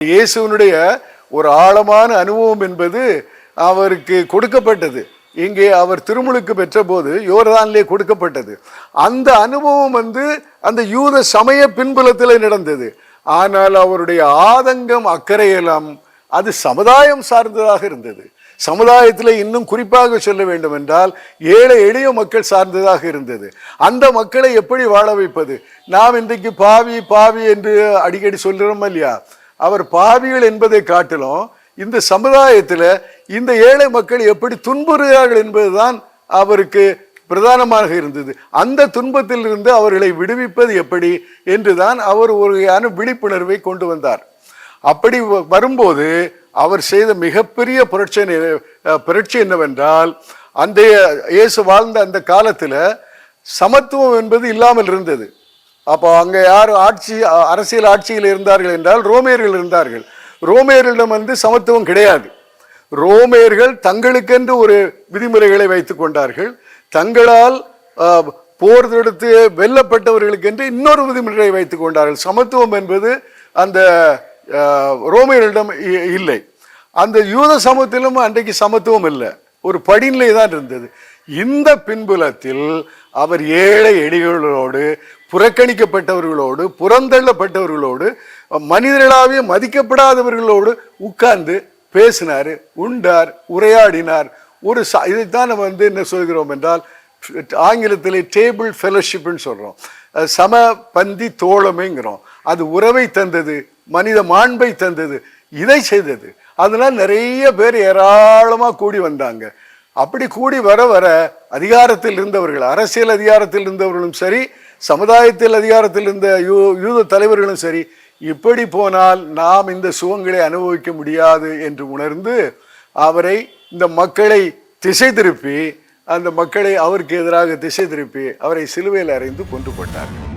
இயேசுவினுடைய ஒரு ஆழமான அனுபவம் என்பது அவருக்கு கொடுக்கப்பட்டது. இங்கே அவர் திருமுழுக்கு பெற்ற போது யோர்தானிலே கொடுக்கப்பட்டது. அந்த அனுபவம் அந்த யூத சமய பின்புலத்தில் நடந்தது. ஆனால் அவருடைய ஆதங்கம் அக்கறையெல்லாம் அது சமுதாயம் சார்ந்ததாக இருந்தது. சமுதாயத்தில் இன்னும் குறிப்பாக சொல்ல வேண்டும் என்றால் ஏழை எளிய மக்கள் சார்ந்ததாக இருந்தது. அந்த மக்களை எப்படி வாழ வைப்பது? நாம் இன்றைக்கு பாவி பாவி என்று அடிக்கடி சொல்கிறோம் இல்லையா? அவர் பாவிகள் என்பதை காட்டிலும் இந்த சமுதாயத்தில் இந்த ஏழை மக்கள் எப்படி துன்புறுகிறார்கள் என்பதுதான் அவருக்கு பிரதானமாக இருந்தது. அந்த துன்பத்தில் இருந்து அவர்களை விடுவிப்பது எப்படி என்றுதான் அவர் ஒரு விழிப்புணர்வை கொண்டு வந்தார். அப்படி வரும்போது அவர் செய்த மிகப்பெரிய புரட்சி என்னவென்றால், அந்த இயேசு வாழ்ந்த அந்த காலத்தில் சமத்துவம் என்பது இல்லாமல் இருந்தது. அப்போ அங்கே யார் அரசியல் ஆட்சியில் இருந்தார்கள் என்றால் ரோமேயர்கள் இருந்தார்கள். ரோமேயர்களிடம் சமத்துவம் கிடையாது. ரோமேயர்கள் தங்களுக்கென்று ஒரு விதிமுறைகளை வைத்துக் கொண்டார்கள். தங்களால் போர் தொடுத்து வெல்லப்பட்டவர்களுக்கென்று இன்னொரு விதிமுறையை வைத்துக் கொண்டார்கள். சமத்துவம் என்பது அந்த ரோமேயர்களிடம் இல்லை. அந்த யூத சமூகத்திலும் அன்றைக்கு சமத்துவம் இல்லை, ஒரு படிநிலை தான் இருந்தது. இந்த பின்புலத்தில் அவர் ஏழை எளிகளோடு, புறக்கணிக்கப்பட்டவர்களோடு, புறந்தள்ளப்பட்டவர்களோடு, மனிதர்களாகவே மதிக்கப்படாதவர்களோடு உட்கார்ந்து பேசினார், உண்டார், உரையாடினார். இதைத்தான் நம்ம என்ன சொல்கிறோம் என்றால், ஆங்கிலத்தில் டேபிள் ஃபெலோஷிப்னு சொல்கிறோம், சம பந்தி தோழமைங்கிறோம். அது உறவை தந்தது, மனித மாண்பை தந்தது, இதை செய்தது. அதனால் நிறைய பேர் ஏராளமாக கூடி வந்தாங்க. அப்படி கூடி வர வர அதிகாரத்தில் இருந்தவர்கள், அரசியல் அதிகாரத்தில் இருந்தவர்களும் சரி, சமுதாயத்தில் அதிகாரத்தில் இருந்த யூத தலைவர்களும் சரி, இப்படி போனால் நாம் இந்த சுகங்களை அனுபவிக்க முடியாது என்று உணர்ந்து அவரை, இந்த மக்களை திசை திருப்பி, அந்த மக்களை அவருக்கு எதிராக திசை திருப்பி அவரை சிலுவையில் அறைந்து கொன்று போட்டார்கள்.